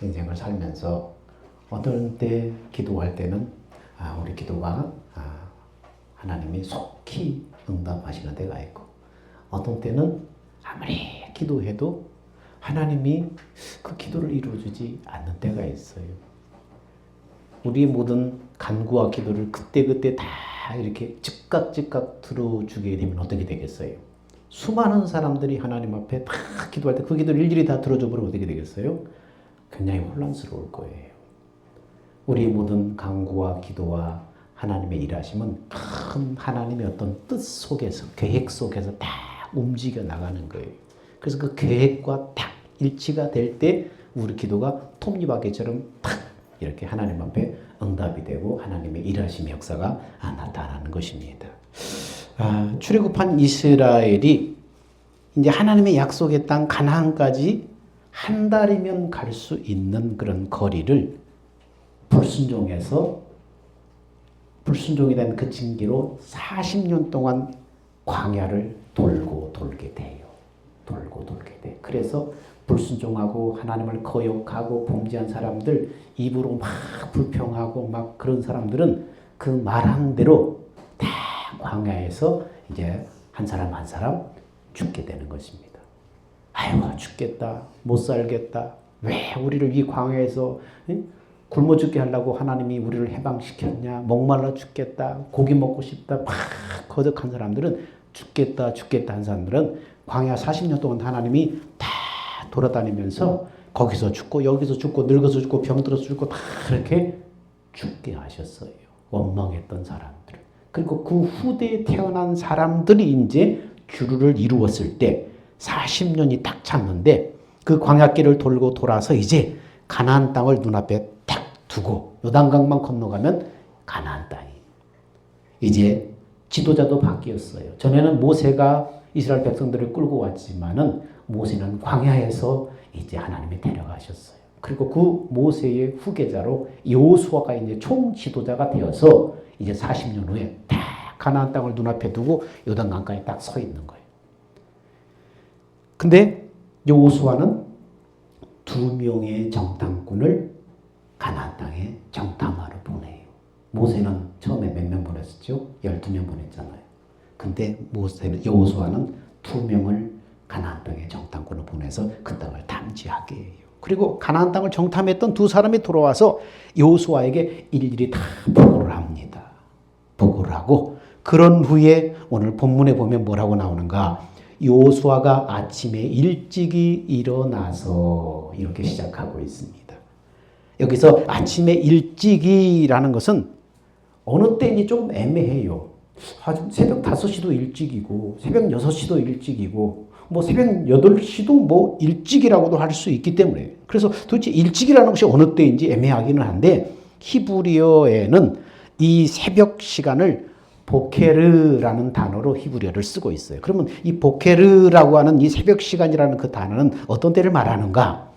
인생을 살면서 어떤 때 기도할 때는 우리 기도가 하나님이 속히 응답하시는 때가 있고, 어떤 때는 아무리 기도해도 하나님이 그 기도를 이루어주지 않는 때가 있어요. 우리의 모든 간구와 기도를 그때그때 다 이렇게 즉각 들어주게 되면 어떻게 되겠어요? 수많은 사람들이 하나님 앞에 다 기도할 때 그 기도를 일일이 다 들어줘 버리면 어떻게 되겠어요? 굉장히 혼란스러울 거예요. 우리의 모든 간구와 기도와 하나님의 일하심은 큰 하나님의 어떤 뜻 속에서, 계획 속에서 다 움직여 나가는 거예요. 그래서 그 계획과 딱 일치가 될 때 우리 기도가 톱니바퀴처럼 탁 이렇게 하나님 앞에 응답이 되고 하나님의 일하심의 역사가 나타나는 것입니다. 출애굽한 이스라엘이 이제 하나님의 약속의 땅 가나안까지 한 달이면 갈 수 있는 그런 거리를 불순종이 된 그 징계로 40년 동안 광야를 돌고 돌게 돼요. 그래서 불순종하고 하나님을 거역하고 범죄한 사람들, 입으로 막 불평하고 막 그런 사람들은 그 말한 대로 다 광야에서 이제 한 사람 한 사람 죽게 되는 것입니다. 아이고 죽겠다, 못 살겠다, 왜 우리를 이 광야에서 굶어 죽게 하려고 하나님이 우리를 해방시켰냐, 목말라 죽겠다, 고기 먹고 싶다 막 거듭한 사람들은 죽겠다 한 사람들은 광야 40년 동안 하나님이 다 돌아다니면서 거기서 죽고 여기서 죽고 늙어서 죽고 병들어서 죽고 다 이렇게 죽게 하셨어요. 원망했던 사람들. 그리고 그 후대에 태어난 사람들이 이제 주류를 이루었을 때 40년이 딱 찼는데 그 광야길을 돌고 돌아서 이제 가나안 땅을 눈앞에 딱 두고 요단강만 건너가면 가나안 땅이. 이제 지도자도 바뀌었어요. 전에는 모세가 이스라엘 백성들을 끌고 왔지만은 모세는 광야에서 이제 하나님이 데려가셨어요. 그리고 그 모세의 후계자로 여호수아가 이제 총 지도자가 되어서 이제 40년 후에 딱 가나안 땅을 눈앞에 두고 요단강가에 딱 서 있는 거예요. 근데 여호수아는 2명의 정탐꾼을 가나안 땅에 정탐하러 보내요. 모세는 처음에 몇 명 보냈었죠? 12명 보냈잖아요. 근데 여호수아는 2명을 가나안 땅에 정탐꾼을 보내서 그 땅을 탐지하게 해요. 그리고 가나안 땅을 정탐했던 2사람이 돌아와서 여호수아에게 일일이 다 보고를 합니다. 보고를 하고 그런 후에 오늘 본문에 보면 뭐라고 나오는가? 여호수아가 아침에 일찍이 일어나서 이렇게 시작하고 있습니다. 여기서 아침에 일찍이라는 것은 어느 때인지 좀 애매해요. 새벽 5시도 일찍이고 새벽 6시도 일찍이고 뭐 새벽 8시도 뭐 일찍이라고도 할 수 있기 때문에, 그래서 도대체 일찍이라는 것이 어느 때인지 애매하기는 한데 히브리어에는 이 새벽 시간을 보케르라는 단어로 히브리어를 쓰고 있어요. 그러면 이 보케르라고 하는 이 새벽 시간이라는 그 단어는 어떤 때를 말하는가?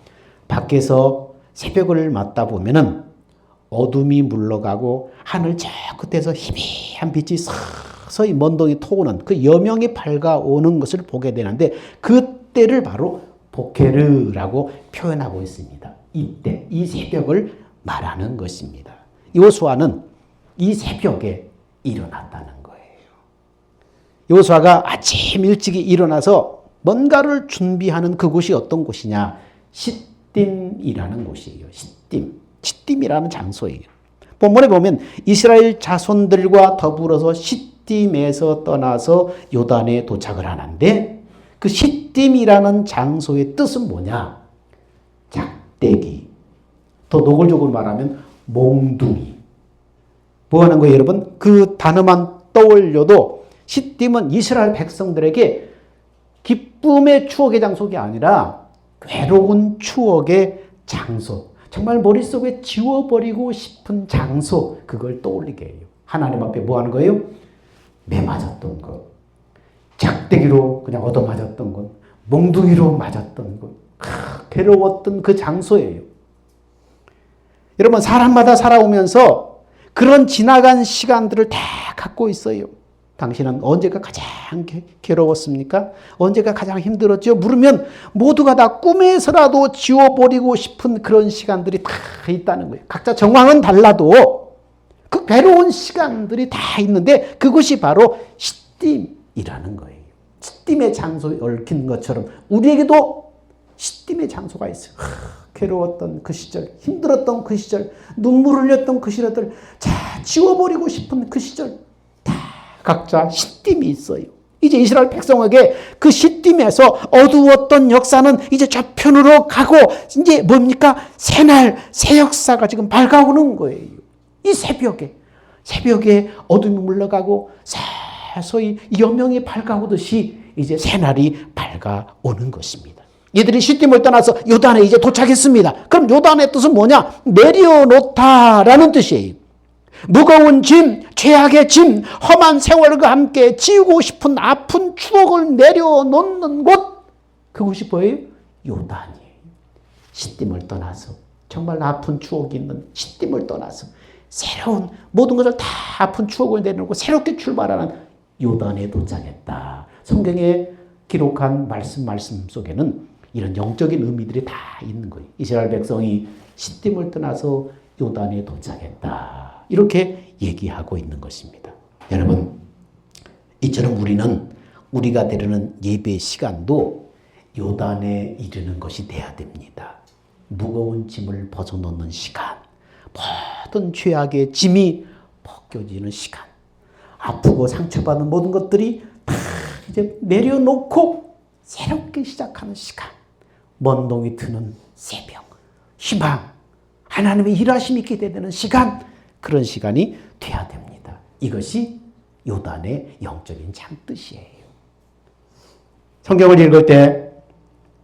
밖에서 새벽을 맞다 보면은 어둠이 물러가고 하늘 저 끝에서 희미한 빛이 서서히 먼동이 토오는 그 여명이 밝아오는 것을 보게 되는데 그때를 바로 보케르라고 표현하고 있습니다. 이때, 이 새벽을 말하는 것입니다. 여호수아는 이 새벽에 일어났다는 거예요. 여호수아가 아침 일찍이 일어나서 뭔가를 준비하는 그곳이 어떤 곳이냐? 시딤이라는 곳이에요. 시딤이라는 장소예요. 본문에 보면 이스라엘 자손들과 더불어서 시딤에서 떠나서 요단에 도착을 하는데 그 시딤이라는 장소의 뜻은 뭐냐? 작대기. 더 노골적으로 말하면 몽둥이. 뭐 하는 거예요, 여러분? 그 단어만 떠올려도 시딤은 이스라엘 백성들에게 기쁨의 추억의 장소가 아니라 괴로운 추억의 장소. 정말 머릿속에 지워버리고 싶은 장소, 그걸 떠올리게 해요. 하나님 앞에 뭐 하는 거예요? 매 맞았던 것, 작대기로 그냥 얻어맞았던 것, 몽둥이로 맞았던 것, 괴로웠던 그 장소예요. 여러분, 사람마다 살아오면서 그런 지나간 시간들을 다 갖고 있어요. 당신은 언제가 가장 괴로웠습니까? 언제가 가장 힘들었죠? 물으면 모두가 다 꿈에서라도 지워버리고 싶은 그런 시간들이 다 있다는 거예요. 각자 정황은 달라도 그 괴로운 시간들이 다 있는데 그것이 바로 시딤이라는 거예요. 시딤의 장소에 얽힌 것처럼 우리에게도 시딤의 장소가 있어요. 괴로웠던 그 시절, 힘들었던 그 시절, 눈물 흘렸던 그 시절들 자 지워버리고 싶은 그 시절 다 각자 시딤이 있어요. 이제 이스라엘 백성에게 그 시딤에서 어두웠던 역사는 이제 저편으로 가고 이제 뭡니까? 새날, 새 역사가 지금 밝아오는 거예요. 이 새벽에 어둠이 물러가고 서서히 여명이 밝아오듯이 이제 새날이 밝아오는 것입니다. 이들이 시딤을 떠나서 요단에 이제 도착했습니다. 그럼 요단의 뜻은 뭐냐? 내려놓다라는 뜻이에요. 무거운 짐, 죄악의 짐, 험한 세월과 함께 지우고 싶은 아픈 추억을 내려놓는 곳, 그곳이 뭐예요? 요단이에요. 시딤을 떠나서 정말 아픈 추억이 있는 시딤을 떠나서 새로운 모든 것을 다 아픈 추억을 내려놓고 새롭게 출발하는 요단에 도착했다. 성경에 기록한 말씀 속에는 이런 영적인 의미들이 다 있는 거예요. 이스라엘 백성이 시딤을 떠나서 요단에 도착했다. 이렇게 얘기하고 있는 것입니다. 여러분, 이처럼 우리가 드리는 예배 시간도 요단에 이르는 것이 돼야 됩니다. 무거운 짐을 벗어놓는 시간, 모든 죄악의 짐이 벗겨지는 시간, 아프고 상처받은 모든 것들이 다 이제 내려놓고 새롭게 시작하는 시간, 먼 동이 트는 새벽, 희망, 하나님의 일하심이 기대되는 시간, 그런 시간이 돼야 됩니다. 이것이 요단의 영적인 참뜻이에요. 성경을 읽을 때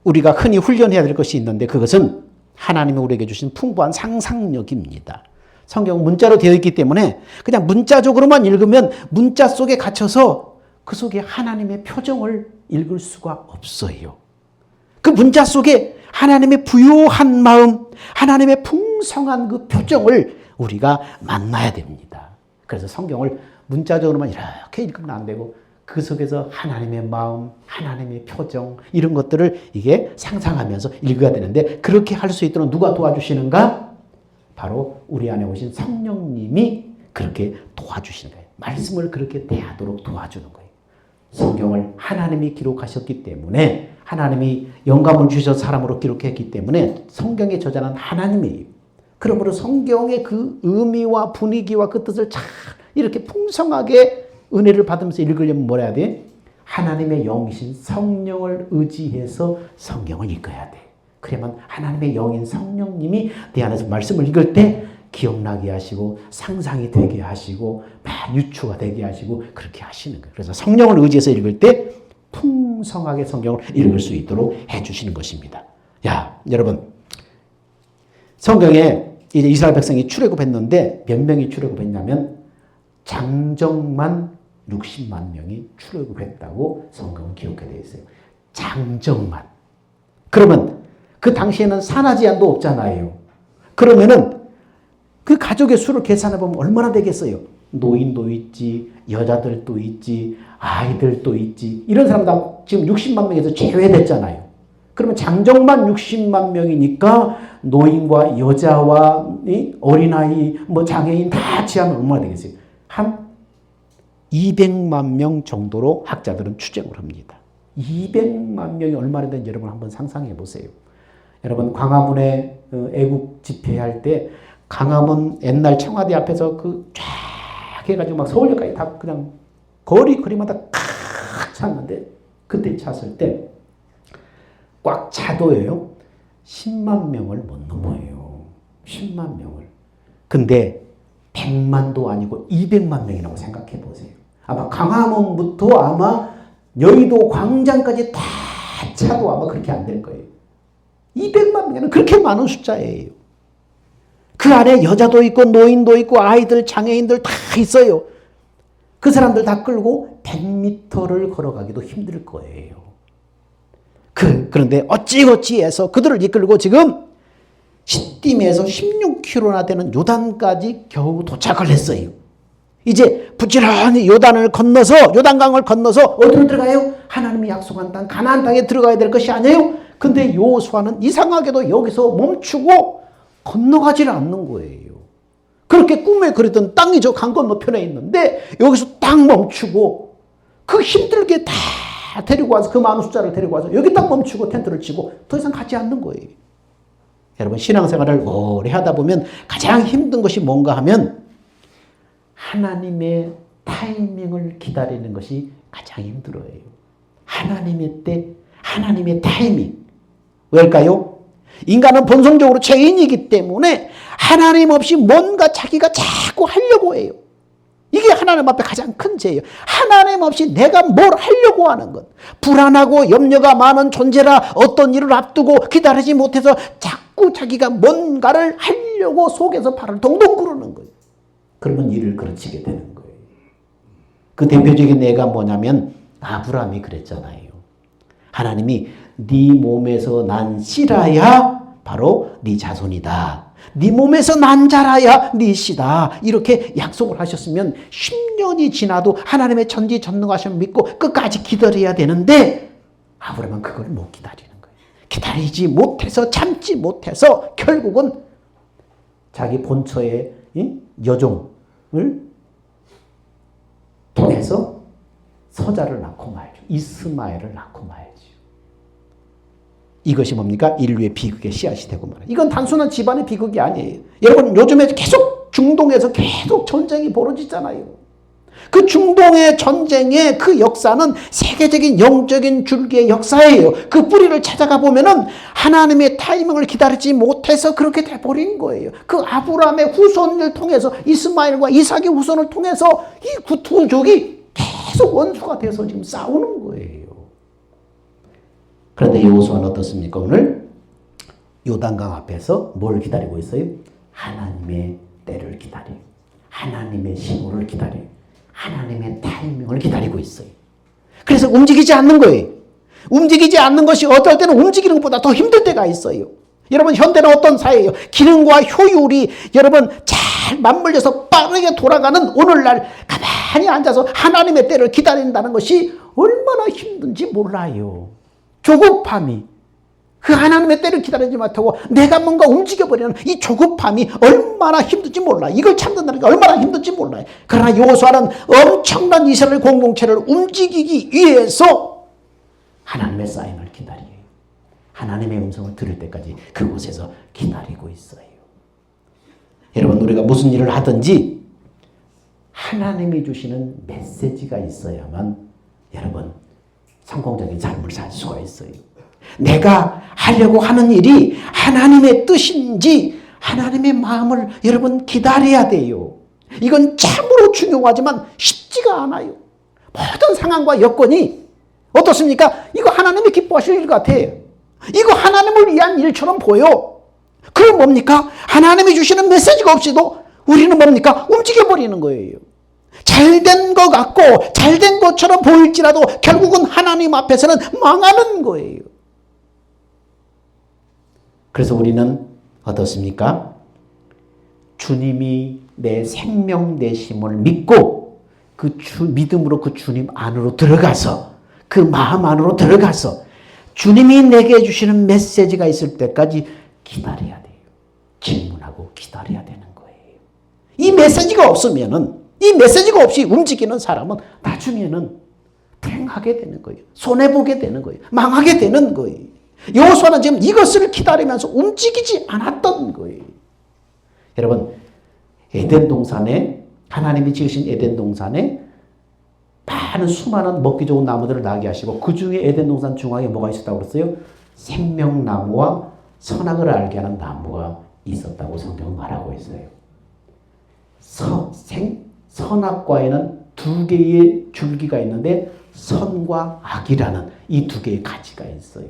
우리가 흔히 훈련해야 될 것이 있는데 그것은 하나님이 우리에게 주신 풍부한 상상력입니다. 성경은 문자로 되어 있기 때문에 그냥 문자적으로만 읽으면 문자 속에 갇혀서 그 속에 하나님의 표정을 읽을 수가 없어요. 그 문자 속에 하나님의 부요한 마음, 하나님의 풍성한 그 표정을 우리가 만나야 됩니다. 그래서 성경을 문자적으로만 이렇게 읽으면 안 되고 그 속에서 하나님의 마음, 하나님의 표정 이런 것들을 이게 상상하면서 읽어야 되는데 그렇게 할 수 있도록 누가 도와주시는가? 바로 우리 안에 오신 성령님이 그렇게 도와주시는 거예요. 말씀을 그렇게 대하도록 도와주는 거예요. 성경을 하나님이 기록하셨기 때문에 하나님이 영감을 주셔서 사람으로 기록했기 때문에 성경의 저자는 하나님이에요. 그러므로 성경의 그 의미와 분위기와 그 뜻을 잘 이렇게 풍성하게 은혜를 받으면서 읽으려면 뭐라 해야 돼? 하나님의 영이신 성령을 의지해서 성경을 읽어야 돼. 그러면 하나님의 영인 성령님이 내 안에서 말씀을 읽을 때 기억나게 하시고 상상이 되게 하시고 막 유추가 되게 하시고 그렇게 하시는 거예요. 그래서 성령을 의지해서 읽을 때 풍성하게 성경을 읽을 수 있도록 해주시는 것입니다. 야, 여러분, 성경에 이제 이스라엘 백성이 출애굽했는데 몇 명이 출애굽했냐면 장정만 60만 명이 출애굽했다고 성경은 기록해 되어 있어요. 장정만. 그러면 그 당시에는 산하 제한도 없잖아요. 그러면은 그 가족의 수를 계산해 보면 얼마나 되겠어요? 노인도 있지, 여자들도 있지, 아이들도 있지. 이런 사람 다 지금 60만 명에서 제외됐잖아요. 그러면 장정만 60만 명이니까 노인과 여자와 어린아이, 장애인 다 합치면 얼마나 되겠어요? 한 200만 명 정도로 학자들은 추정을 합니다. 200만 명이 얼마나 되는지 여러분 한번 상상해 보세요. 여러분 광화문에 애국 집회할 때 광화문 옛날 청와대 앞에서 그 쫙 해가지고 막 서울역까지 다 그냥 거리마다 칵 찼는데 그때 찼을 때 꽉 차도예요. 10만 명을 못 넘어요. 10만 명을. 근데 100만도 아니고 200만 명이라고 생각해 보세요. 아마 광화문부터 아마 여의도 광장까지 다 차도 아마 그렇게 안 될 거예요. 200만 명은 그렇게 많은 숫자예요. 그 안에 여자도 있고 노인도 있고 아이들, 장애인들 다 있어요. 그 사람들 다 끌고 100m를 걸어가기도 힘들 거예요. 그런데 어찌어찌해서 그들을 이끌고 지금 시딤에서 16km나 되는 요단까지 겨우 도착을 했어요. 이제 부지런히 요단강을 건너서 어디로 들어가요? 하나님이 약속한 땅 가나안 땅에 들어가야 될 것이 아니에요. 근데 여호수아는 이상하게도 여기서 멈추고 건너가지를 않는 거예요. 그렇게 꿈에 그렸던 땅이 저 강 건너편에 있는데 여기서 딱 멈추고 그 힘들게 다 데리고 와서 그 많은 숫자를 데리고 와서 여기 딱 멈추고 텐트를 치고 더 이상 가지 않는 거예요. 여러분 신앙생활을 오래 하다 보면 가장 힘든 것이 뭔가 하면 하나님의 타이밍을 기다리는 것이 가장 힘들어요. 하나님의 때, 하나님의 타이밍. 왜일까요? 인간은 본성적으로 죄인이기 때문에 하나님 없이 뭔가 자기가 자꾸 하려고 해요. 이게 하나님 앞에 가장 큰 죄예요. 하나님 없이 내가 뭘 하려고 하는 것. 불안하고 염려가 많은 존재라 어떤 일을 앞두고 기다리지 못해서 자꾸 자기가 뭔가를 하려고 속에서 발을 동동 구르는 거예요. 그러면 일을 그르치게 되는 거예요. 그 대표적인 예가 뭐냐면 아브라함이 그랬잖아요. 하나님이 네 몸에서 난 씨라야 바로 네 자손이다. 네 몸에서 난 자라야 네 씨다. 이렇게 약속을 하셨으면 10년이 지나도 하나님의 전지전능하심을 믿고 끝까지 기다려야 되는데 아브라함은 그걸 못 기다리는 거예요. 기다리지 못해서 참지 못해서 결국은 자기 본처의 여종을 통해서 서자를 낳고 말죠. 이스마엘을 낳고 말죠. 이것이 뭡니까? 인류의 비극의 씨앗이 되고 말이에요. 이건 단순한 집안의 비극이 아니에요. 여러분 요즘에 계속 중동에서 계속 전쟁이 벌어지잖아요. 그 중동의 전쟁의 그 역사는 세계적인 영적인 줄기의 역사예요. 그 뿌리를 찾아가 보면은 하나님의 타이밍을 기다리지 못해서 그렇게 돼버린 거예요. 그 아브라함의 후손을 통해서 이스마엘과 이삭의 후손을 통해서 이 구투족이 계속 원수가 돼서 지금 싸우는 거예요. 그런데 여호수아는 어떻습니까? 오늘 요단강 앞에서 뭘 기다리고 있어요? 하나님의 때를 기다려요. 하나님의 신호를 기다려요. 하나님의 타이밍을 기다리고 있어요. 그래서 움직이지 않는 거예요. 움직이지 않는 것이 어떨 때는 움직이는 것보다 더 힘들 때가 있어요. 여러분 현대는 어떤 사회예요? 기능과 효율이 여러분 잘 맞물려서 빠르게 돌아가는 오늘날 가만히 앉아서 하나님의 때를 기다린다는 것이 얼마나 힘든지 몰라요. 조급함이 그 하나님의 때를 기다리지 못하고 내가 뭔가 움직여버리는 이 조급함이 얼마나 힘든지 몰라요. 이걸 참는다는 게 얼마나 힘든지 몰라요. 그러나 여호수아는 엄청난 이스라엘 공동체를 움직이기 위해서 하나님의 사인을 기다려요. 하나님의 음성을 들을 때까지 그곳에서 기다리고 있어요. 여러분 우리가 무슨 일을 하든지 하나님이 주시는 메시지가 있어야만 여러분 성공적인 삶을 살 수가 있어요. 내가 하려고 하는 일이 하나님의 뜻인지 하나님의 마음을 여러분 기다려야 돼요. 이건 참으로 중요하지만 쉽지가 않아요. 모든 상황과 여건이 어떻습니까? 이거 하나님이 기뻐하실 일 같아요. 이거 하나님을 위한 일처럼 보여. 그럼 뭡니까? 하나님이 주시는 메시지가 없이도 우리는 뭡니까? 움직여버리는 거예요. 잘된 것 같고 잘된 것처럼 보일지라도 결국은 하나님 앞에서는 망하는 거예요. 그래서 우리는 어떻습니까? 주님이 내 생명 되심을 믿고 그 믿음으로 그 주님 안으로 들어가서 그 마음 안으로 들어가서 주님이 내게 주시는 메시지가 있을 때까지 기다려야 돼요. 질문하고 기다려야 되는 거예요. 이 메시지가 없으면은 이 메시지가 없이 움직이는 사람은 나중에는 불행하게 되는 거예요. 손해보게 되는 거예요. 망하게 되는 거예요. 여호수아는 지금 이것을 기다리면서 움직이지 않았던 거예요. 여러분 에덴 동산에 하나님이 지으신 에덴 동산에 많은 수많은 먹기 좋은 나무들을 나게 하시고 그 중에 에덴 동산 중앙에 뭐가 있었다고 그랬어요? 생명나무와 선악을 알게 하는 나무가 있었다고 성경은 말하고 있어요. 선악과에는 두 개의 줄기가 있는데 선과 악이라는 이 두 개의 가지가 있어요.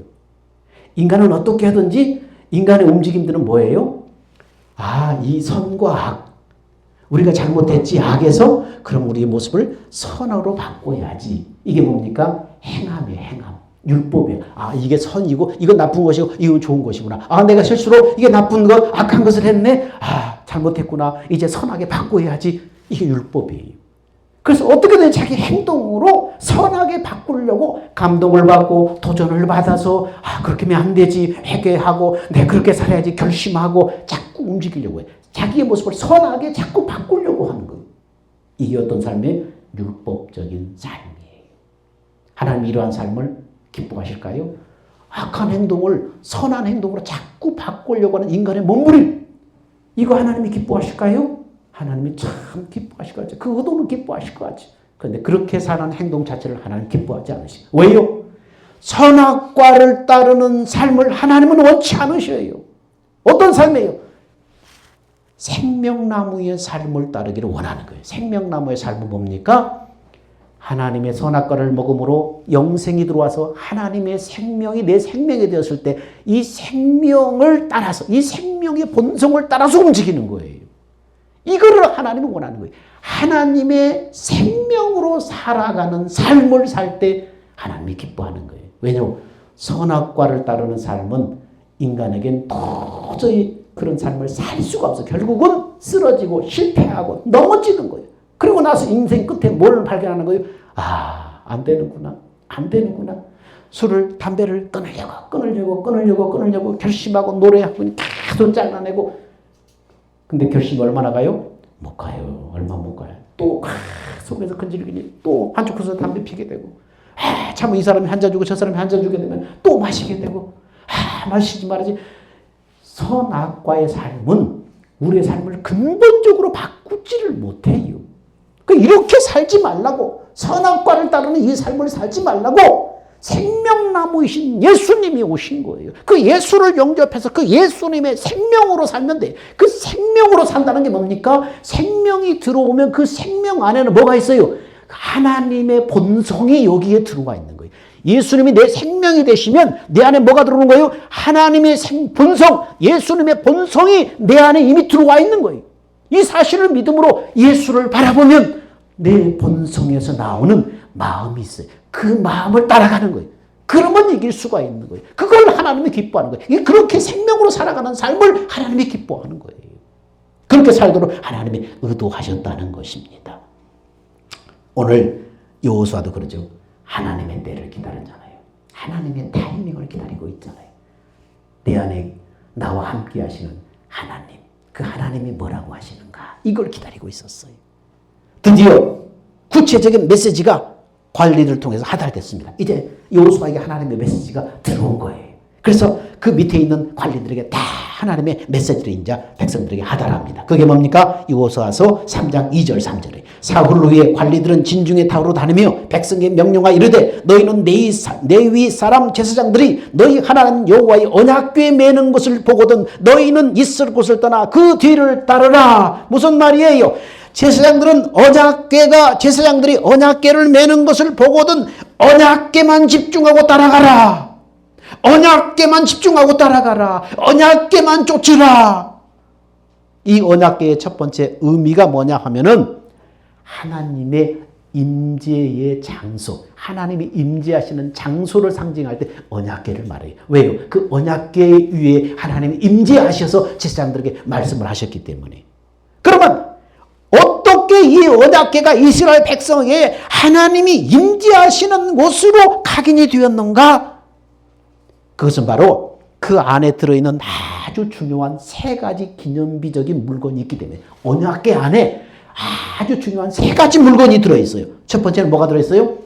인간은 어떻게 하든지 인간의 움직임들은 뭐예요? 이 선과 악. 우리가 잘못했지 악에서 그럼 우리의 모습을 선으로 바꿔야지. 이게 뭡니까? 행함이에요. 행함. 율법이에요. 이게 선이고 이건 나쁜 것이고 이건 좋은 것이구나. 내가 실수로 이게 나쁜 것 악한 것을 했네. 잘못했구나. 이제 선하게 바꿔야지. 이게 율법이에요. 그래서 어떻게든 자기 행동으로 선하게 바꾸려고 감동을 받고 도전을 받아서 그렇게 하면 안 되지 회개하고 내가 그렇게 살아야지 결심하고 자꾸 움직이려고 해요. 자기의 모습을 선하게 자꾸 바꾸려고 하는 거예요. 이게 어떤 삶의 율법적인 삶이에요. 하나님 이러한 삶을 기뻐하실까요? 악한 행동을 선한 행동으로 자꾸 바꾸려고 하는 인간의 몸부림, 이거 하나님이 기뻐하실까요? 하나님이 참 기뻐하실 것 같죠. 그 의도는 기뻐하실 것 같죠. 그런데 그렇게 사는 행동 자체를 하나님 기뻐하지 않으시고. 왜요? 선악과를 따르는 삶을 하나님은 원치 않으셔요. 어떤 삶이에요? 생명나무의 삶을 따르기를 원하는 거예요. 생명나무의 삶은 뭡니까? 하나님의 선악과를 먹음으로 영생이 들어와서 하나님의 생명이 내 생명이 되었을 때 이 생명을 따라서, 이 생명의 본성을 따라서 움직이는 거예요. 이거를 하나님은 원하는 거예요. 하나님의 생명으로 살아가는 삶을 살 때 하나님이 기뻐하는 거예요. 왜냐하면 선악과를 따르는 삶은 인간에겐 도저히 그런 삶을 살 수가 없어. 결국은 쓰러지고 실패하고 넘어지는 거예요. 그리고 나서 인생 끝에 뭘 발견하는 거예요? 안 되는구나. 안 되는구나. 술을, 담배를 끊으려고 결심하고 노래하고 계속 잘라내고. 근데 결심이 얼마나 가요? 못 가요. 얼마 못 가요. 또 속에서 근질근질 또 한쪽 손에서 담배 피게 되고, 참 이 사람이 한 잔 주고 저 사람이 한 잔 주게 되면 또 마시게 되고, 마시지 말아야지. 선악과의 삶은 우리의 삶을 근본적으로 바꾸지를 못해요. 이렇게 살지 말라고, 선악과를 따르는 이 삶을 살지 말라고 생명나무이신 예수님이 오신 거예요. 그 예수를 영접해서 그 예수님의 생명으로 살면 돼. 그 생명으로 산다는 게 뭡니까? 생명이 들어오면 그 생명 안에는 뭐가 있어요? 하나님의 본성이 여기에 들어와 있는 거예요. 예수님이 내 생명이 되시면 내 안에 뭐가 들어오는 거예요? 하나님의 본성, 예수님의 본성이 내 안에 이미 들어와 있는 거예요. 이 사실을 믿음으로 예수를 바라보면 내 본성에서 나오는 마음이 있어요. 그 마음을 따라가는 거예요. 그러면 이길 수가 있는 거예요. 그걸 하나님이 기뻐하는 거예요. 그렇게 생명으로 살아가는 삶을 하나님이 기뻐하는 거예요. 그렇게 살도록 하나님이 의도하셨다는 것입니다. 오늘 여호수아도 그러죠. 하나님의 때를 기다렸잖아요. 하나님의 타이밍을 기다리고 있잖아요. 내 안에 나와 함께 하시는 하나님, 그 하나님이 뭐라고 하시는가, 이걸 기다리고 있었어요. 드디어 구체적인 메시지가 관리를 통해서 하달됐습니다. 이제 여호수아에게 하나님의 메시지가 들어온 거예요. 그래서 그 밑에 있는 관리들에게 다 하나님의 메시지를 이제 백성들에게 하달합니다. 그게 뭡니까? 여호수아서 3장 2절 3절에 사흘 후에 관리들은 진중의 타오로 다니며 백성에게 명령하 이르되 너희는 레위 사람 제사장들이 너희 하나님 여호와의 언약궤에 매는 것을 보거든 너희는 있을 곳을 떠나 그 뒤를 따르라. 무슨 말이에요? 제사장들이 언약궤를 매는 것을 보거든 언약궤만 집중하고 따라가라. 언약궤만 집중하고 따라가라. 언약궤만 쫓으라. 이 언약궤의 첫 번째 의미가 뭐냐 하면은 하나님의 임재의 장소, 하나님이 임재하시는 장소를 상징할 때 언약궤를 말해요. 왜요? 그 언약궤 위에 하나님이 임재하셔서 제사장들에게 말씀을 하셨기 때문에. 그러면 어떻게 이 언약궤가 이스라엘 백성에게 하나님이 임재하시는 곳으로 각인이 되었는가? 그것은 바로 그 안에 들어있는 아주 중요한 세 가지 기념비적인 물건이 있기 때문에 언약궤 안에 아주 중요한 세 가지 물건이 들어있어요. 첫 번째는 뭐가 들어있어요?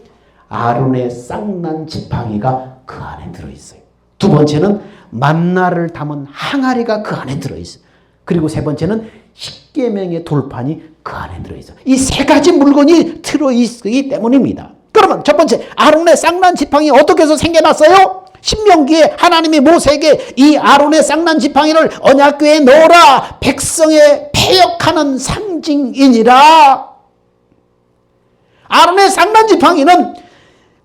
아론의 쌍난 지팡이가 그 안에 들어있어요. 두 번째는 만나를 담은 항아리가 그 안에 들어있어요. 그리고 세 번째는 십계명의 돌판이 그 안에 들어있어요. 이 세 가지 물건이 들어있기 때문입니다. 그러면 첫 번째, 아론의 쌍난 지팡이 어떻게 해서 생겨났어요? 신명기에 하나님이 모세에게 이 아론의 쌍난 지팡이를 언약궤에 넣어라. 백성의 패역하는 상징이니라. 아론의 쌍난 지팡이는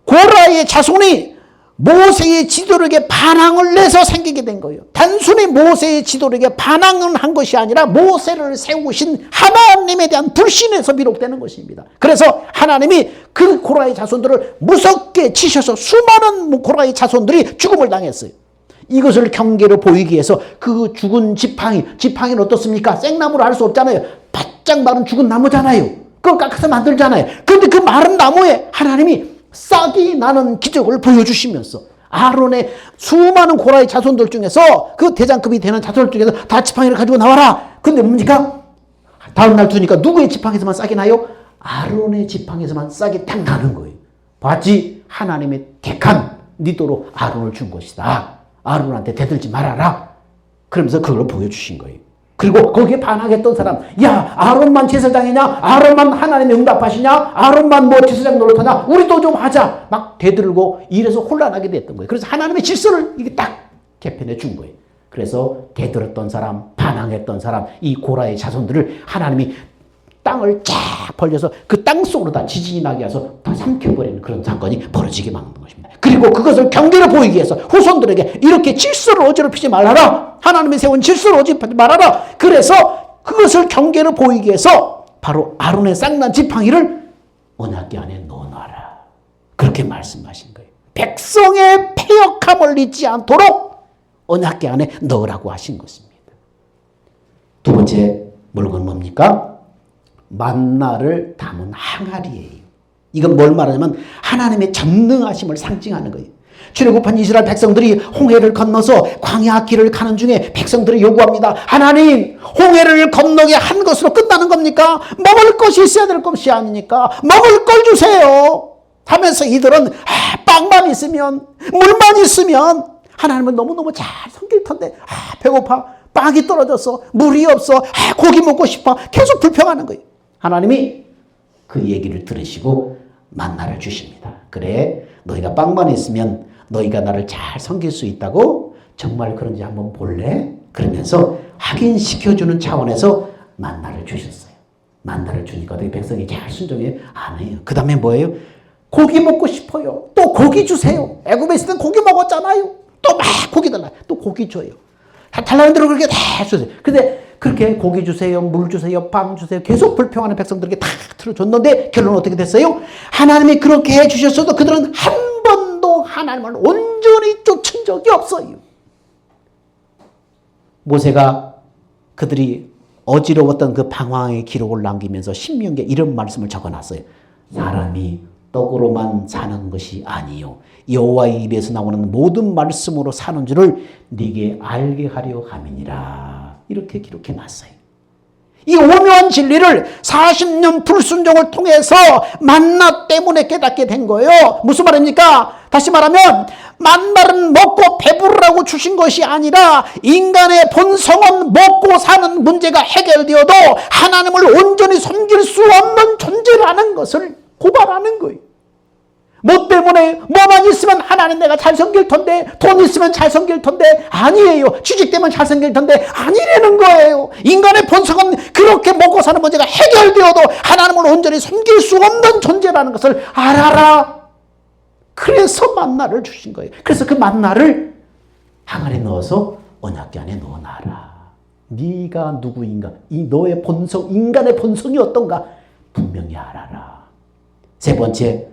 고라의 자손이 모세의 지도력에 반항을 내서 생기게 된 거예요. 단순히 모세의 지도력에 반항을 한 것이 아니라 모세를 세우신 하나님에 대한 불신에서 비롯되는 것입니다. 그래서 하나님이 그 고라의 자손들을 무섭게 치셔서 수많은 고라의 자손들이 죽음을 당했어요. 이것을 경계로 보이기 위해서 그 죽은 지팡이는 어떻습니까? 생나무로 할 수 없잖아요. 바짝 마른 죽은 나무잖아요. 그걸 깎아서 만들잖아요. 그런데 그 마른 나무에 하나님이 싹이 나는 기적을 보여주시면서 아론의 수많은 고라의 자손들 중에서 그 대장급이 되는 자손들 중에서 다 지팡이를 가지고 나와라. 근데 뭡니까? 다음날 두니까 누구의 지팡이에서만 싹이 나요? 아론의 지팡이에서만 싹이 딱 나는 거예요. 봤지? 하나님의 택한 니도로 아론을 준 것이다. 아론한테 대들지 말아라. 그러면서 그걸 보여주신 거예요. 그리고 거기에 반항했던 사람, 야, 아론만 제사장이냐? 아론만 하나님의 응답하시냐? 아론만 뭐 제사장 노릇하냐? 우리도 좀 하자. 막 대들고 이래서 혼란하게 됐던 거예요. 그래서 하나님의 질서를 이게 딱 개편해 준 거예요. 그래서 대들었던 사람, 반항했던 사람, 이 고라의 자손들을 하나님이 땅을 쫙 벌려서 그 땅 속으로 다 지진이 나게 해서 다 삼켜버리는 그런 사건이 벌어지게 막는 것입니다. 그리고 그것을 경계를 보이기 위해서 후손들에게 이렇게 질서를 어지럽히지 말아라. 하나님이 세운 질서를 어지럽히지 말아라. 그래서 그것을 경계를 보이기 위해서 바로 아론의 쌍난 지팡이를 언약궤 안에 넣어놔라. 그렇게 말씀하신 거예요. 백성의 패역함을 잊지 않도록 언약궤 안에 넣으라고 하신 것입니다. 두 번째 물건 뭡니까? 만나를 담은 항아리예요. 이건 뭘 말하냐면 하나님의 전능하심을 상징하는 거예요. 출애굽한 이스라엘 백성들이 홍해를 건너서 광야 길을 가는 중에 백성들이 요구합니다. 하나님, 홍해를 건너게 한 것으로 끝나는 겁니까? 먹을 것이 있어야 될 것이 아니니까 먹을 걸 주세요 하면서 이들은 빵만 있으면, 물만 있으면 하나님은 너무너무 잘 섬길 텐데 배고파, 빵이 떨어졌어, 물이 없어, 고기 먹고 싶어, 계속 불평하는 거예요. 하나님이 그 얘기를 들으시고 만나를 주십니다. 그래, 너희가 빵만 있으면 너희가 나를 잘 섬길 수 있다고? 정말 그런지 한번 볼래? 그러면서 확인시켜주는 차원에서 만나를 주셨어요. 만나를 주니까 어떻게 백성이 잘 순종해? 안 해요. 그 다음에 뭐예요? 고기 먹고 싶어요. 또 고기 주세요. 애굽에 있을 땐 고기 먹었잖아요. 또 막 고기 달라요. 또 고기 줘요. 달라는 대로 그렇게 다 주세요. 근데 그렇게 고기 주세요, 물 주세요, 빵 주세요. 계속 불평하는 백성들에게 다 틀어줬는데 결론은 어떻게 됐어요? 하나님이 그렇게 해주셨어도 그들은 한 번도 하나님을 온전히 쫓은 적이 없어요. 모세가 그들이 어지러웠던 그 방황의 기록을 남기면서 신명기에 이런 말씀을 적어놨어요. 사람이 떡으로만 사는 것이 아니요 여호와의 입에서 나오는 모든 말씀으로 사는 줄을 네게 알게 하려 함이니라. 이렇게 기록해놨어요. 이 오묘한 진리를 40년 불순종을 통해서 만나 때문에 깨닫게 된 거예요. 무슨 말입니까? 다시 말하면 만나는 먹고 배부르라고 주신 것이 아니라 인간의 본성은 먹고 사는 문제가 해결되어도 하나님을 온전히 섬길 수 없는 존재라는 것을 고발하는 거예요. 뭐 때문에 뭐만 있으면 하나님 내가 잘 섬길 텐데, 돈 있으면 잘 섬길 텐데, 아니에요. 취직되면 잘 섬길 텐데, 아니라는 거예요. 인간의 본성은 그렇게 먹고 사는 문제가 해결되어도 하나님을 온전히 섬길 수 없는 존재라는 것을 알아라. 그래서 만나를 주신 거예요. 그래서 그 만나를 항아리에 넣어서 언약궤 안에 넣어놔라. 네가 누구인가, 이 너의 본성, 인간의 본성이 어떤가 분명히 알아라. 세 번째,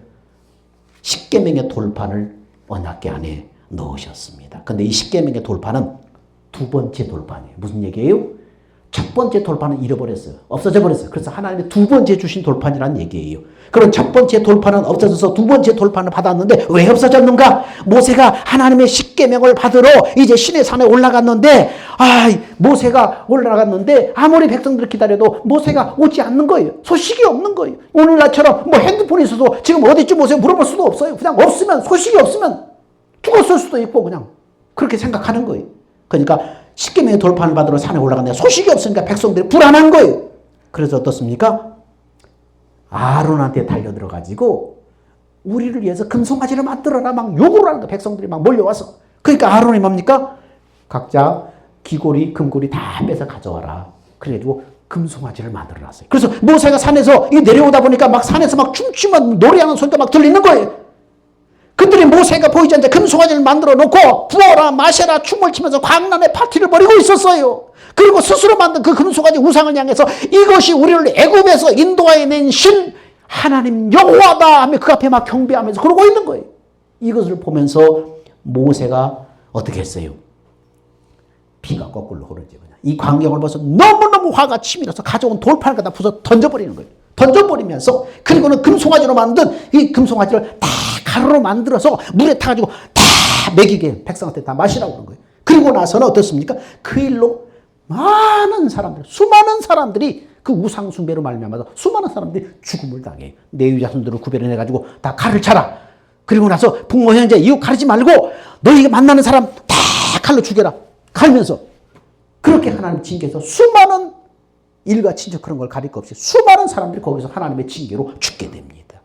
십계명의 돌판을 언약궤 안에 넣으셨습니다. 근데 이 십계명의 돌판은 두 번째 돌판이에요. 무슨 얘기예요? 첫 번째 돌판은 잃어버렸어요. 없어져 버렸어요. 그래서 하나님이 두 번째 주신 돌판이라는 얘기예요. 그럼 첫 번째 돌판은 없어져서 두 번째 돌판을 받았는데 왜 없어졌는가? 모세가 하나님의 십계명을 받으러 이제 시내 산에 올라갔는데 모세가 올라갔는데 아무리 백성들을 기다려도 모세가 오지 않는 거예요. 소식이 없는 거예요. 오늘날처럼 뭐 핸드폰이 있어도 지금 어디쯤 오세요 물어볼 수도 없어요. 그냥 없으면, 소식이 없으면 죽었을 수도 있고 그냥 그렇게 생각하는 거예요. 그러니까 십계명의 돌판을 받으러 산에 올라갔는데 소식이 없으니까 백성들이 불안한 거예요. 그래서 어떻습니까? 아론한테 달려들어가지고 우리를 위해서 금송아지를 만들어라 막 요구를 하는 거예요. 백성들이 막 몰려와서. 그러니까 아론이 뭡니까? 각자 귀고리, 금고리 다 빼서 가져와라. 그래가지고 금송아지를 만들어놨어요. 그래서 모세가 산에서 내려오다 보니까 막 산에서 막 춤추면 노래하는 소리가 막 들리는 거예요. 그들이 모세가 보이지 않자 금송아지를 만들어 놓고 부어라 마셔라 춤을 추면서 광란의 파티를 벌이고 있었어요. 그리고 스스로 만든 그 금송아지 우상을 향해서 이것이 우리를 애굽에서 인도하여 낸 신 하나님 여호와다 하며 그 앞에 막 경배하면서 그러고 있는 거예요. 이것을 보면서 모세가 어떻게 했어요? 피가 거꾸로 흐르죠. 이 광경을 봐서 너무너무 화가 치밀어서 가져온 돌판을 갖다 부숴 던져버리는 거예요. 던져버리면서 그리고는 금송아지로 만든 이 금송아지를 다 가루로 만들어서 물에 타가지고 다 먹이게 백성한테 다 마시라고 그런 거예요. 그리고 나서는 어떻습니까? 그 일로 많은 사람들, 수많은 사람들이 그 우상 숭배로 말미암아서 수많은 사람들이 죽음을 당해요. 내위 자손들을 구별해내가지고 다 칼을 차라. 그리고 나서 부모 형제 이웃 가르지 말고 너희가 만나는 사람 다 칼로 죽여라. 갈면서 그렇게 하나님 징계해서 수많은 일가 친척 그런 걸 가릴 것 없이 수많은 사람들이 거기서 하나님의 징계로 죽게 됩니다.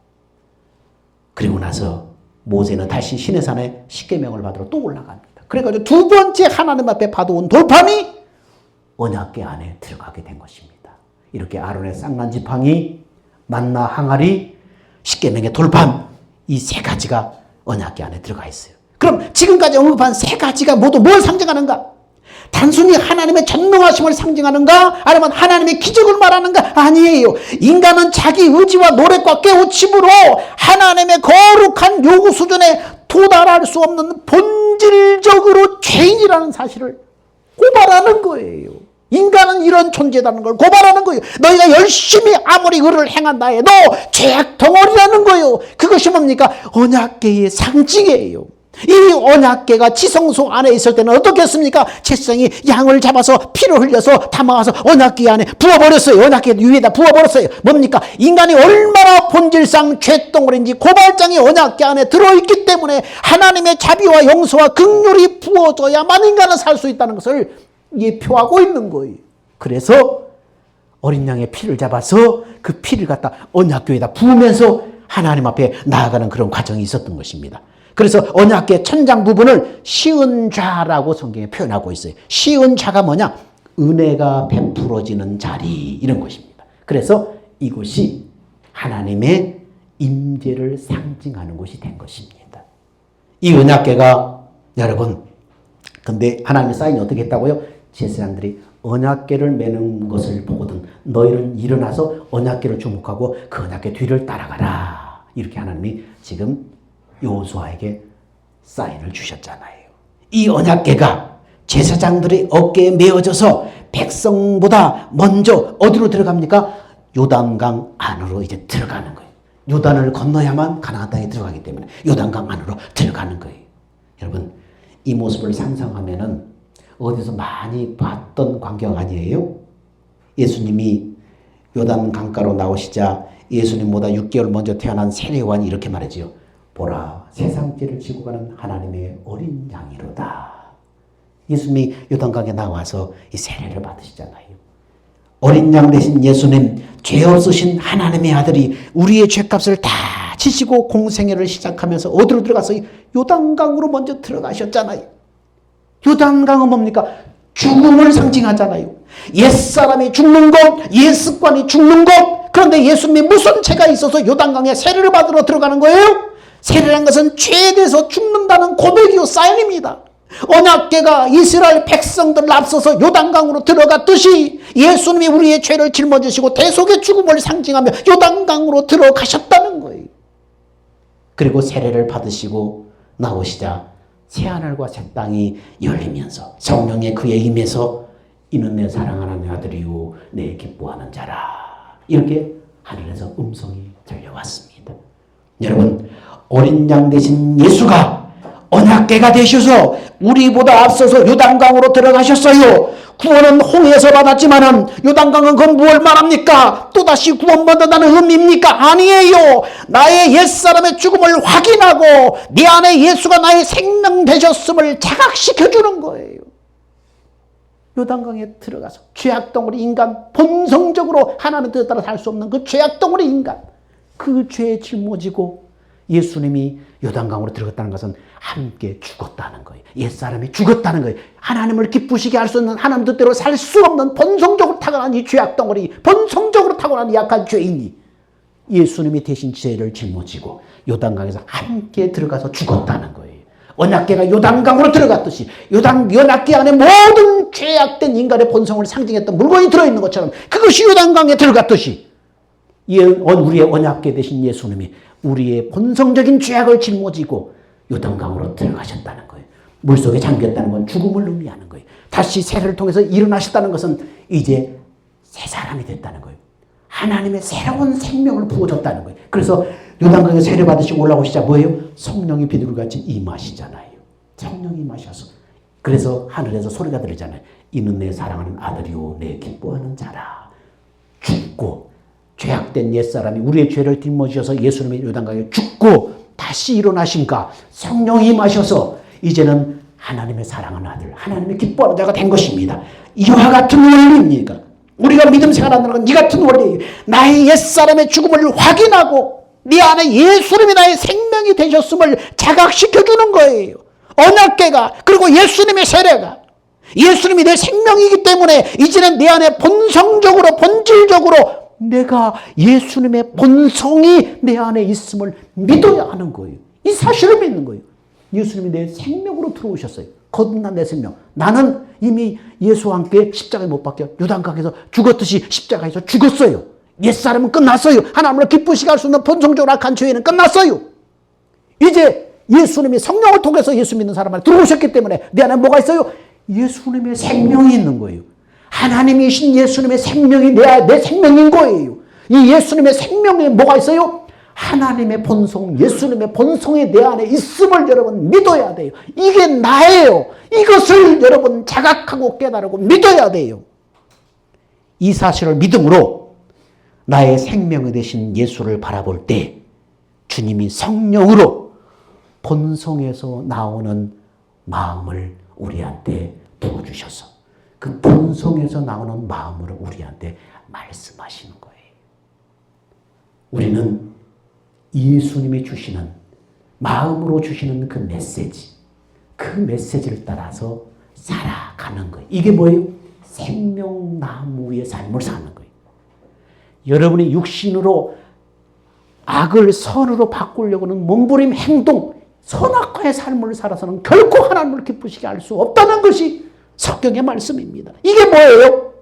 그리고 나서 모세는 다시 시내산에 십계명을 받으러 또 올라갑니다. 그래가지고 두 번째 하나님 앞에 받아온 돌판이 언약궤 안에 들어가게 된 것입니다. 이렇게 아론의 쌍난 지팡이, 만나 항아리, 십계명의 돌판 이 세 가지가 언약궤 안에 들어가 있어요. 그럼 지금까지 언급한 세 가지가 모두 뭘 상징하는가? 단순히 하나님의 전능하심을 상징하는가? 아니면 하나님의 기적을 말하는가? 아니에요. 인간은 자기 의지와 노력과 깨우침으로 하나님의 거룩한 요구 수준에 도달할 수 없는 본질적으로 죄인이라는 사실을 고발하는 거예요. 인간은 이런 존재라는 걸 고발하는 거예요. 너희가 열심히 아무리 의를 행한다 해도 죄악 덩어리라는 거예요. 그것이 뭡니까? 언약궤의 상징이에요. 이 언약궤가 지성소 안에 있을 때는 어떻게 했습니까? 제사장이 양을 잡아서 피를 흘려서 담아와서 언약궤 안에 부어버렸어요. 언약궤 위에다 부어버렸어요. 뭡니까? 인간이 얼마나 본질상 죄덩어리인지 고발장이 언약궤 안에 들어있기 때문에 하나님의 자비와 용서와 긍휼이 부어져야만 인간은 살 수 있다는 것을 예표하고 있는 거예요. 그래서 어린 양의 피를 잡아서 그 피를 갖다 언약궤에다 부으면서 하나님 앞에 나아가는 그런 과정이 있었던 것입니다. 그래서 언약궤 천장 부분을 시은좌라고 성경에 표현하고 있어요. 시은좌가 뭐냐? 은혜가 베풀어지는 자리 이런 것입니다. 그래서 이곳이 하나님의 임재를 상징하는 곳이 된 것입니다. 이 언약궤가 여러분 근데 하나님의 사인이 어떻게 했다고요? 제사장들이 언약궤를 매는 것을 보거든 너희는 일어나서 언약궤를 주목하고 그 언약궤 뒤를 따라가라. 이렇게 하나님이 지금 여호수아에게 사인을 주셨잖아요. 이 언약궤가 제사장들의 어깨에 메어져서 백성보다 먼저 어디로 들어갑니까? 요단강 안으로 이제 들어가는 거예요. 요단을 건너야만 가나안 땅에 들어가기 때문에 요단강 안으로 들어가는 거예요. 여러분 이 모습을 상상하면은 어디서 많이 봤던 광경 아니에요? 예수님이 요단 강가로 나오시자 예수님보다 6개월 먼저 태어난 세례요한이 이렇게 말하지요. 보라 세상 죄를 지고 가는 하나님의 어린 양이로다. 예수님이 요단강에 나와서 이 세례를 받으시잖아요. 어린 양 되신 예수님, 죄 없으신 하나님의 아들이 우리의 죄값을 다 지시고 공생애를 시작하면서 어디로 들어가서 요단강으로 먼저 들어가셨잖아요. 요단강은 뭡니까? 죽음을 상징하잖아요. 옛사람이 죽는 곳, 옛습관이 죽는 곳. 그런데 예수님이 무슨 죄가 있어서 요단강에 세례를 받으러 들어가는 거예요? 세례라는 것은 죄에 대해서 죽는다는 고백이요 사인입니다. 언약궤가 이스라엘 백성들을 앞서서 요단강으로 들어갔듯이 예수님이 우리의 죄를 짊어지시고 대속의 죽음을 상징하며 요단강으로 들어가셨다는 거예요. 그리고 세례를 받으시고 나오시자 새하늘과 새 땅이 열리면서 성령의 그의 임해서 이는 내 사랑하는 내 아들이요 내 기뻐하는 자라. 이렇게 하늘에서 음성이 들려왔습니다. 여러분 어린 양 되신 예수가 언약궤가 되셔서 우리보다 앞서서 요단강으로 들어가셨어요. 구원은 홍해에서 받았지만은 요단강은 그건 뭘 말합니까? 또다시 구원받는다는 의미입니까? 아니에요. 나의 옛사람의 죽음을 확인하고 내 안에 예수가 나의 생명 되셨음을 자각시켜주는 거예요. 요단강에 들어가서 죄악덩어리 인간, 본성적으로 하나님 뜻에 따라 살 수 없는 그 죄악덩어리 인간, 그 죄에 짊어지고 예수님이 요단강으로 들어갔다는 것은 함께 죽었다는 거예요. 옛사람이 죽었다는 거예요. 하나님을 기쁘시게 할 수 있는 하나님 뜻대로 살 수 없는 본성적으로 타고난 이 죄악덩어리, 본성적으로 타고난 약한 죄인이 예수님이 대신 죄를 짊어지고 요단강에서 함께 들어가서 죽었다는 거예요. 언약궤가 요단강으로 들어갔듯이 언약궤 안에 모든 죄악된 인간의 본성을 상징했던 물건이 들어있는 것처럼 그것이 요단강에 들어갔듯이 우리의 언약궤 되신 예수님이 우리의 본성적인 죄악을 짊어지고 요단강으로 들어가셨다는 거예요. 물속에 잠겼다는 건 죽음을 의미하는 거예요. 다시 세례를 통해서 일어나셨다는 것은 이제 새 사람이 됐다는 거예요. 하나님의 새로운 생명을 부어줬다는 거예요. 그래서 요단강에 세례 받으시고 올라오시자 뭐예요? 성령이 비둘기같이 임하시잖아요. 성령이 임하셔서 그래서 하늘에서 소리가 들리잖아요. 이는 내 사랑하는 아들이요 내 기뻐하는 자라. 죽고 죄악된 옛사람이 우리의 죄를 짊어지셔서 예수님의 요단강에 죽고 다시 일어나신가 성령이 임하셔서 이제는 하나님의 사랑하는 아들, 하나님의 기뻐하는 자가 된 것입니다. 이와 같은 원리입니까? 우리가 믿음 생활한다는 건 이 같은 원리. 나의 옛사람의 죽음을 확인하고 네 안에 예수님이 나의 생명이 되셨음을 자각시켜주는 거예요. 언약궤가 그리고 예수님의 세례가 예수님이 내 생명이기 때문에 이제는 내 안에 본성적으로 본질적으로 내가 예수님의 본성이 내 안에 있음을 믿어야 하는 거예요. 이 사실을 믿는 거예요. 예수님이 내 생명으로 들어오셨어요. 거듭난 내 생명. 나는 이미 예수와 함께 십자가에 못 박혀 요단강에서 죽었듯이 십자가에서 죽었어요. 옛사람은 끝났어요. 하나님을 기쁘시게 할 수 있는 본성적으로 악한 죄는 끝났어요. 이제 예수님이 성령을 통해서 예수 믿는 사람을 들어오셨기 때문에 내 안에 뭐가 있어요? 예수님의 생명이 있는 거예요. 하나님이신 예수님의 생명이 내 생명인 거예요. 이 예수님의 생명에 뭐가 있어요? 하나님의 본성, 예수님의 본성이 내 안에 있음을 여러분 믿어야 돼요. 이게 나예요. 이것을 여러분 자각하고 깨달고 믿어야 돼요. 이 사실을 믿음으로 나의 생명이 되신 예수를 바라볼 때 주님이 성령으로 본성에서 나오는 마음을 우리한테 부어주셔서 그 본성에서 나오는 마음으로 우리한테 말씀하시는 거예요. 우리는 예수님이 주시는 마음으로 주시는 그 메시지를 따라서 살아가는 거예요. 이게 뭐예요? 생명나무의 삶을 사는 거예요. 여러분이 육신으로 악을 선으로 바꾸려고는 몸부림 행동, 선악과의 삶을 살아서는 결코 하나님을 기쁘시게 할 수 없다는 것이 성경의 말씀입니다. 이게 뭐예요?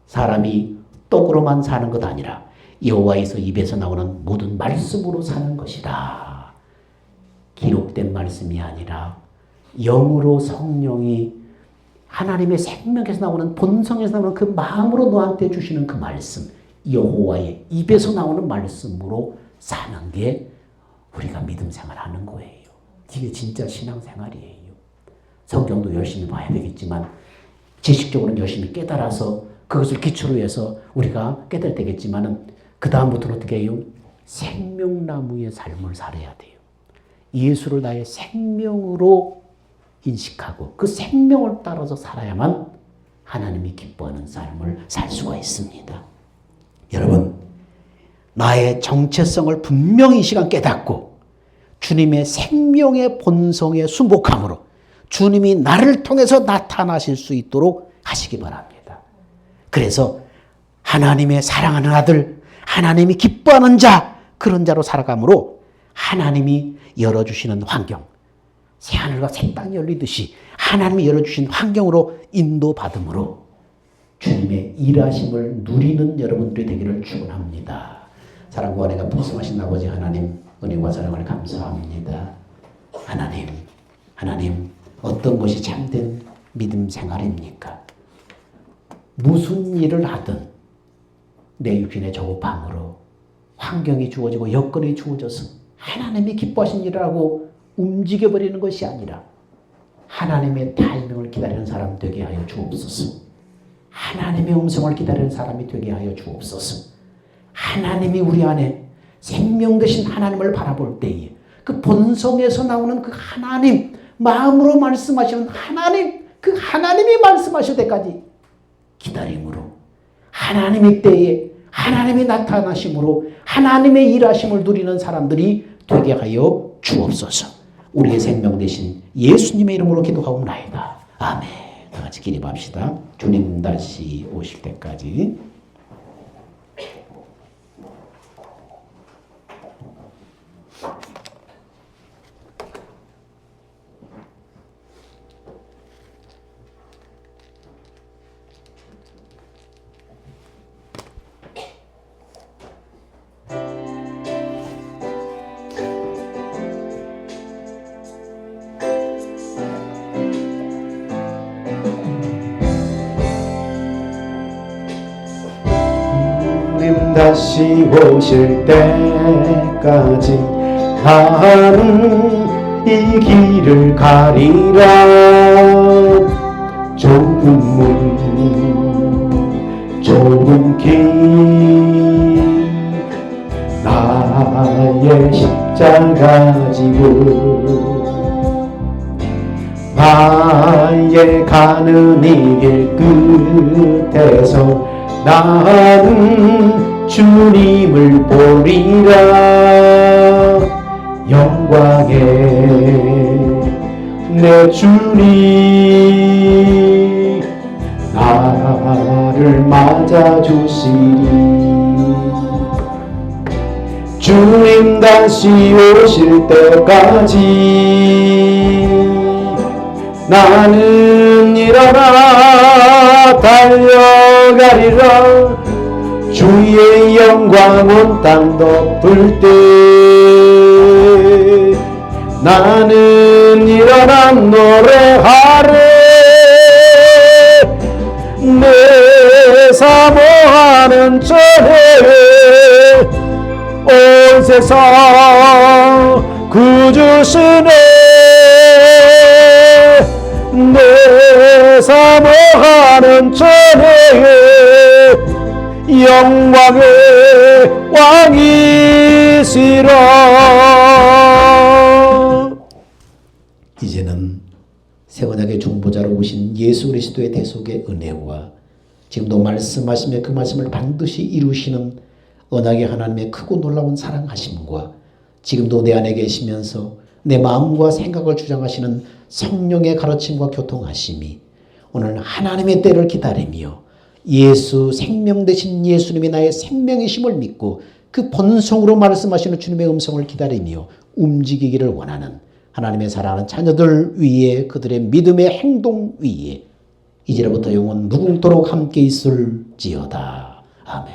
사람이 떡으로만 사는 것 아니라 여호와의 입에서 나오는 모든 말씀으로 사는 것이다. 기록된 말씀이 아니라 영으로 성령이 하나님의 생명에서 나오는 본성에서 나오는 그 마음으로 너한테 주시는 그 말씀, 여호와의 입에서 나오는 말씀으로 사는 게 우리가 믿음 생활하는 거예요. 이게 진짜 신앙생활이에요. 성경도 열심히 봐야 되겠지만 지식적으로는 열심히 깨달아서 그것을 기초로 해서 우리가 깨달을 되겠지만은 그 다음부터는 어떻게 해요? 생명나무의 삶을 살아야 돼요. 예수를 나의 생명으로 인식하고 그 생명을 따라서 살아야만 하나님이 기뻐하는 삶을 살 수가 있습니다. 여러분, 나의 정체성을 분명히 이 시간 깨닫고 주님의 생명의 본성에 순복함으로 주님이 나를 통해서 나타나실 수 있도록 하시기 바랍니다. 그래서 하나님의 사랑하는 아들, 하나님이 기뻐하는 자, 그런 자로 살아감으로 하나님이 열어주시는 환경, 새하늘과 새 땅이 열리듯이 하나님이 열어주신 환경으로 인도받음으로 주님의 일하심을 누리는 여러분들이 되기를 축원합니다. 사랑과 은혜가 풍성하신 아버지 하나님, 은혜와 사랑을 감사합니다. 하나님, 어떤 것이 참된 믿음 생활입니까? 무슨 일을 하든 내 육신의 조급함으로 환경이 주어지고 여건이 주어져서 하나님이 기뻐하신 일을 하고 움직여버리는 것이 아니라 하나님의 타이밍을 기다리는 사람 되게 하여 주옵소서. 하나님의 음성을 기다리는 사람이 되게 하여 주옵소서. 하나님이 우리 안에 생명 되신 하나님을 바라볼 때에 그 본성에서 나오는 그 하나님, 마음으로 말씀하시는 하나님, 그 하나님이 말씀하실 때까지 기다림으로 하나님의 때에 하나님이 나타나심으로 하나님의 일하심을 누리는 사람들이 되게 하여 주옵소서. 우리의 생명 되신 예수님의 이름으로 기도하옵나이다. 아멘. 다 같이 기립합시다. 주님 다시 오실 때까지. 주님 다시 오실 때까지 나는 이 길을 가리라. 좁은 문 좁은 길 나의 십자가 지고 나의 가는 이 길 끝에서 나는 주님을 보리라. 영광의 내 주님 나를 맞아주시리. 주님 다시 오실 때까지 나는 일어나 달려가리라. 주의 영광 온 땅 덮을 때 나는 일어나 노래하리. 내 사모하는 전에 온 세상 구주시네. 내 사모하는 전에 영광의 왕이시라. 이제는 새 언약의 중보자로 오신 예수 그리스도의 대속의 은혜와 지금도 말씀하시며 그 말씀을 반드시 이루시는 언약의 하나님의 크고 놀라운 사랑하심과 지금도 내 안에 계시면서 내 마음과 생각을 주장하시는 성령의 가르침과 교통하심이 오늘 하나님의 때를 기다리며 예수 생명 되신 예수님이 나의 생명이심을 믿고 그 본성으로 말씀하시는 주님의 음성을 기다리며 움직이기를 원하는 하나님의 사랑하는 자녀들 위에 그들의 믿음의 행동 위에 이제로부터 영원 무궁토록 함께 있을지어다. 아멘.